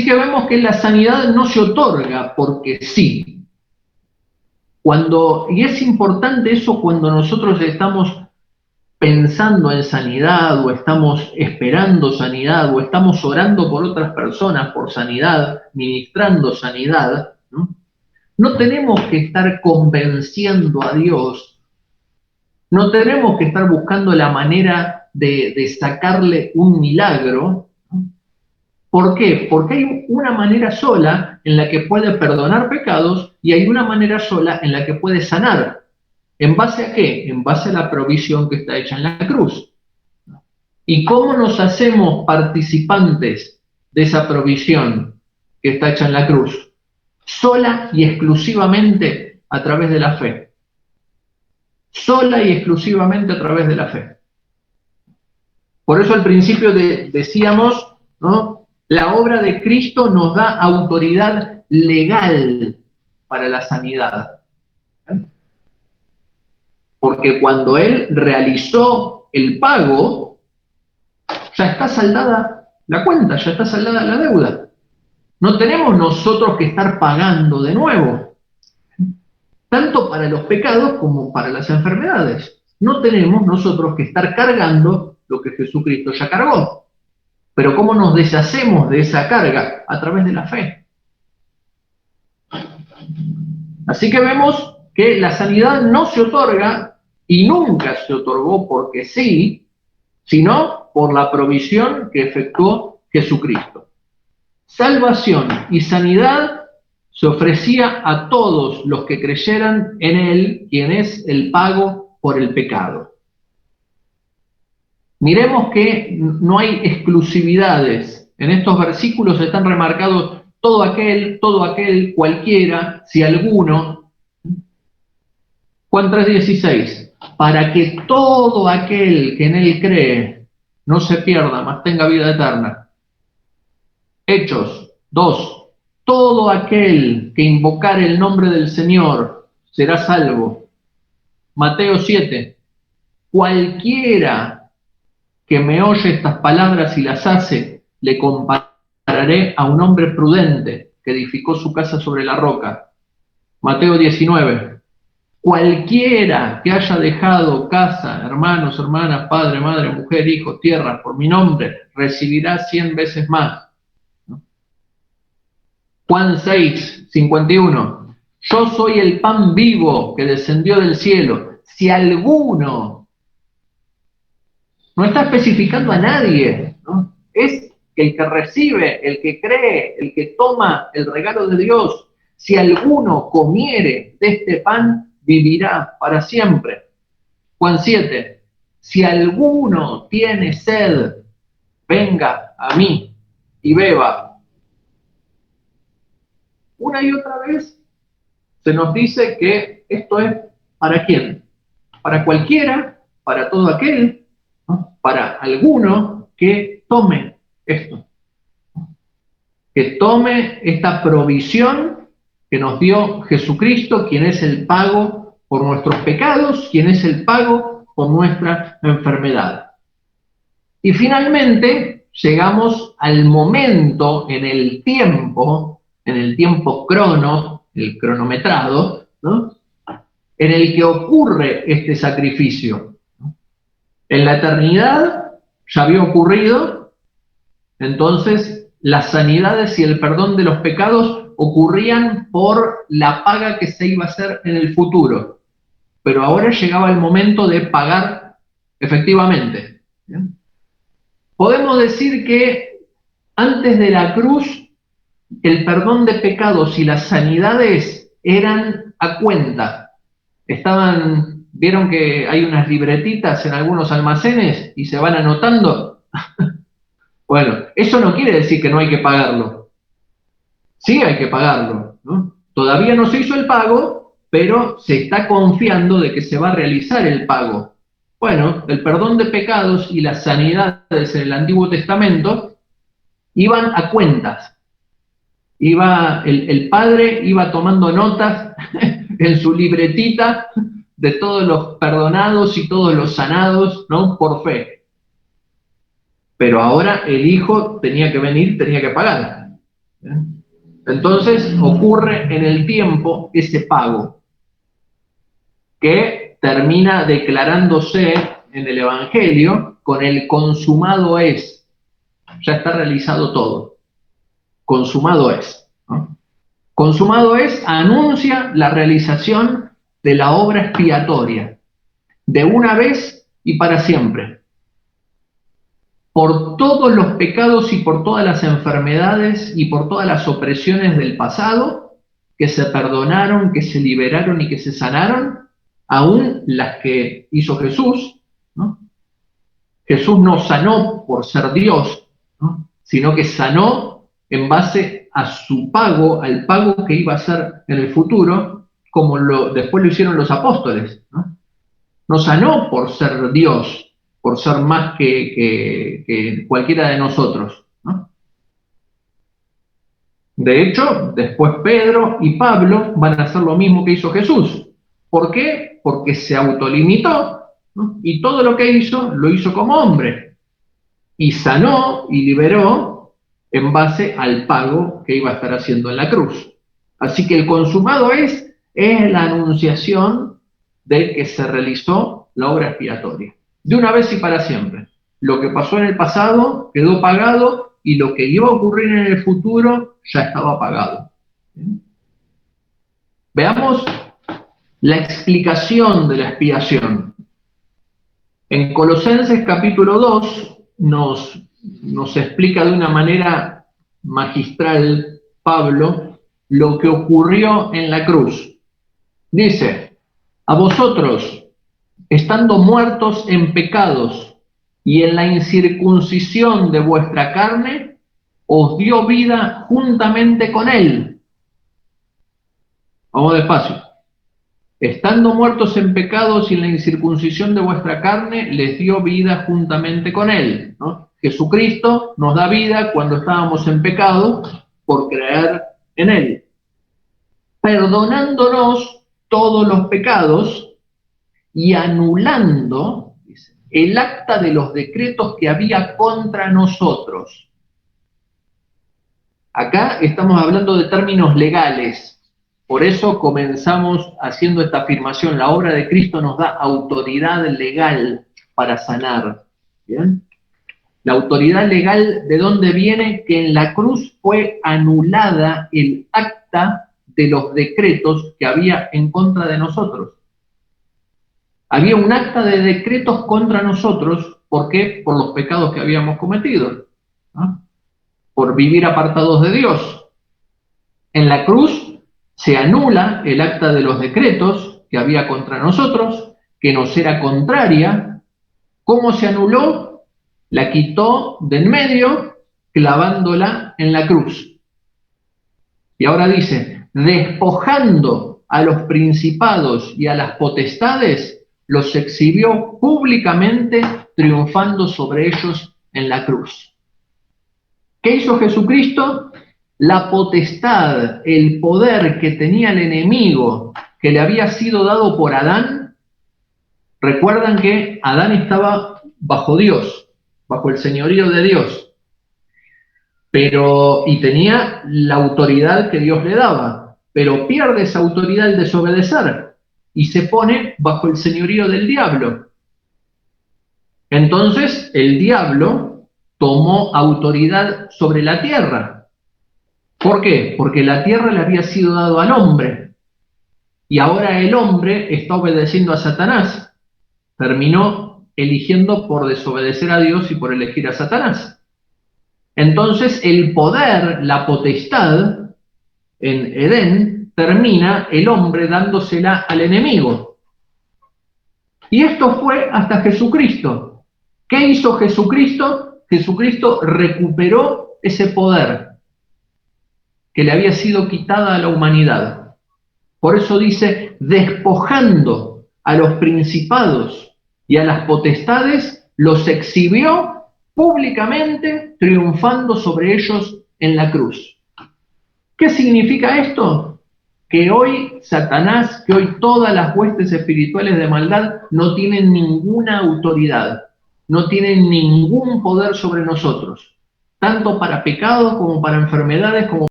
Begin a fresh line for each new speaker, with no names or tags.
Así que vemos que la sanidad no se otorga porque sí. Y es importante eso cuando nosotros estamos pensando en sanidad, o estamos esperando sanidad, o estamos orando por otras personas por sanidad, ministrando sanidad, ¿no? No tenemos que estar convenciendo a Dios, no tenemos que estar buscando la manera de sacarle un milagro. ¿Por qué? Porque hay una manera sola en la que puede perdonar pecados y hay una manera sola en la que puede sanar. ¿En base a qué? En base a la provisión que está hecha en la cruz. ¿Y cómo nos hacemos participantes de esa provisión que está hecha en la cruz? Sola y exclusivamente a través de la fe. Sola y exclusivamente a través de la fe. Por eso al principio decíamos, ¿no? La obra de Cristo nos da autoridad legal para la sanidad. Porque cuando Él realizó el pago, ya está saldada la cuenta, ya está saldada la deuda. No tenemos nosotros que estar pagando de nuevo, tanto para los pecados como para las enfermedades. No tenemos nosotros que estar cargando lo que Jesucristo ya cargó. Pero ¿cómo nos deshacemos de esa carga? A través de la fe. Así que vemos que la sanidad no se otorga y nunca se otorgó porque sí, sino por la provisión que efectuó Jesucristo. Salvación y sanidad se ofrecía a todos los que creyeran en Él, quien es el pago por el pecado. Miremos que no hay exclusividades. En estos versículos están remarcados todo aquel, cualquiera, si alguno. Juan 3:16, para que todo aquel que en Él cree no se pierda, mas tenga vida eterna. Hechos 2, todo aquel que invocare el nombre del Señor será salvo. Mateo 7, cualquiera que me oye estas palabras y las hace, le compararé a un hombre prudente que edificó su casa sobre la roca. Mateo 19, cualquiera que haya dejado casa, hermanos, hermanas, padre, madre, mujer, hijos, tierra, por mi nombre, recibirá 100 veces más. Juan 6, 51. Yo soy el pan vivo que descendió del cielo. Si alguno, no está especificando a nadie, ¿no? Es el que recibe, el que cree, el que toma el regalo de Dios. Si alguno comiere de este pan, vivirá para siempre. Juan 7. Si alguno tiene sed, venga a mí y beba. Una y otra vez se nos dice que esto es ¿para quién? Para cualquiera, para todo aquel, ¿no? Para alguno que tome esto. Que tome esta provisión que nos dio Jesucristo, quien es el pago por nuestros pecados, quien es el pago por nuestra enfermedad. Y finalmente llegamos al momento en el tiempo crono, el cronometrado, ¿no? En el que ocurre este sacrificio. En la eternidad ya había ocurrido, entonces las sanidades y el perdón de los pecados ocurrían por la paga que se iba a hacer en el futuro. Pero ahora llegaba el momento de pagar efectivamente. ¿Bien? Podemos decir que antes de la cruz, el perdón de pecados y las sanidades eran a cuenta. Vieron que hay unas libretitas en algunos almacenes y se van anotando. Bueno, eso no quiere decir que no hay que pagarlo. Sí hay que pagarlo, ¿no? Todavía no se hizo el pago, pero se está confiando de que se va a realizar el pago. Bueno, el perdón de pecados y las sanidades en el Antiguo Testamento iban a cuentas. El padre iba tomando notas en su libretita de todos los perdonados y todos los sanados, ¿no? Por fe. Pero ahora el hijo tenía que venir, tenía que pagar. ¿Bien? Entonces ocurre en el tiempo ese pago, que termina declarándose en el Evangelio con el consumado es. Ya está realizado todo. Consumado es, ¿no? Consumado es anuncia la realización de la obra expiatoria, de una vez y para siempre, por todos los pecados y por todas las enfermedades y por todas las opresiones del pasado, que se perdonaron, que se liberaron y que se sanaron, aún las que hizo Jesús, ¿no? Jesús no sanó por ser Dios, ¿no? Sino que sanó en base a su pago, al pago que iba a hacer en el futuro, como después lo hicieron los apóstoles, ¿no? No sanó por ser Dios, por ser más que cualquiera de nosotros, ¿no? De hecho, después Pedro y Pablo van a hacer lo mismo que hizo Jesús. ¿Por qué? Porque se autolimitó, ¿no? Y todo lo que hizo, lo hizo como hombre. Y sanó y liberó en base al pago que iba a estar haciendo en la cruz. Así que el consumado es la anunciación de que se realizó la obra expiatoria. De una vez y para siempre. Lo que pasó en el pasado quedó pagado y lo que iba a ocurrir en el futuro ya estaba pagado. Veamos la explicación de la expiación. En Colosenses capítulo 2 nos explica de una manera magistral Pablo lo que ocurrió en la cruz. Dice, a vosotros, estando muertos en pecados y en la incircuncisión de vuestra carne, os dio vida juntamente con él. Vamos despacio. Estando muertos en pecados y en la incircuncisión de vuestra carne, les dio vida juntamente con él, ¿no? Jesucristo nos da vida cuando estábamos en pecado por creer en él, perdonándonos todos los pecados y anulando el acta de los decretos que había contra nosotros. Acá estamos hablando de términos legales. Por eso comenzamos haciendo esta afirmación. La obra de Cristo nos da autoridad legal para sanar. ¿Bien? La autoridad legal, ¿de dónde viene? Que en la cruz fue anulada el acta de los decretos que había en contra de nosotros. Había un acta de decretos contra nosotros. ¿Por qué? Por los pecados que habíamos cometido, ¿no? Por vivir apartados de Dios. En la cruz se anula el acta de los decretos que había contra nosotros, que nos era contraria. ¿Cómo se anuló? La quitó de en medio, clavándola en la cruz. Y ahora dice, despojando a los principados y a las potestades, los exhibió públicamente, triunfando sobre ellos en la cruz. ¿Qué hizo Jesucristo? La potestad, el poder que tenía el enemigo, que le había sido dado por Adán. Recuerdan que Adán estaba bajo Dios, bajo el señorío de Dios, y tenía la autoridad que Dios le daba, pero pierde esa autoridad al desobedecer y se pone bajo el señorío del diablo. Entonces el diablo tomó autoridad sobre la tierra. ¿Por qué? Porque la tierra le había sido dado al hombre y ahora el hombre está obedeciendo a Satanás. Terminó eligiendo por desobedecer a Dios y por elegir a Satanás. Entonces el poder, la potestad en Edén, termina el hombre dándosela al enemigo. Y esto fue hasta Jesucristo. ¿Qué hizo Jesucristo? Jesucristo recuperó ese poder que le había sido quitada a la humanidad. Por eso dice, despojando a los principados y a las potestades, los exhibió públicamente, triunfando sobre ellos en la cruz. ¿Qué significa esto? Que hoy Satanás, que hoy todas las huestes espirituales de maldad no tienen ninguna autoridad, no tienen ningún poder sobre nosotros, tanto para pecados como para enfermedades, como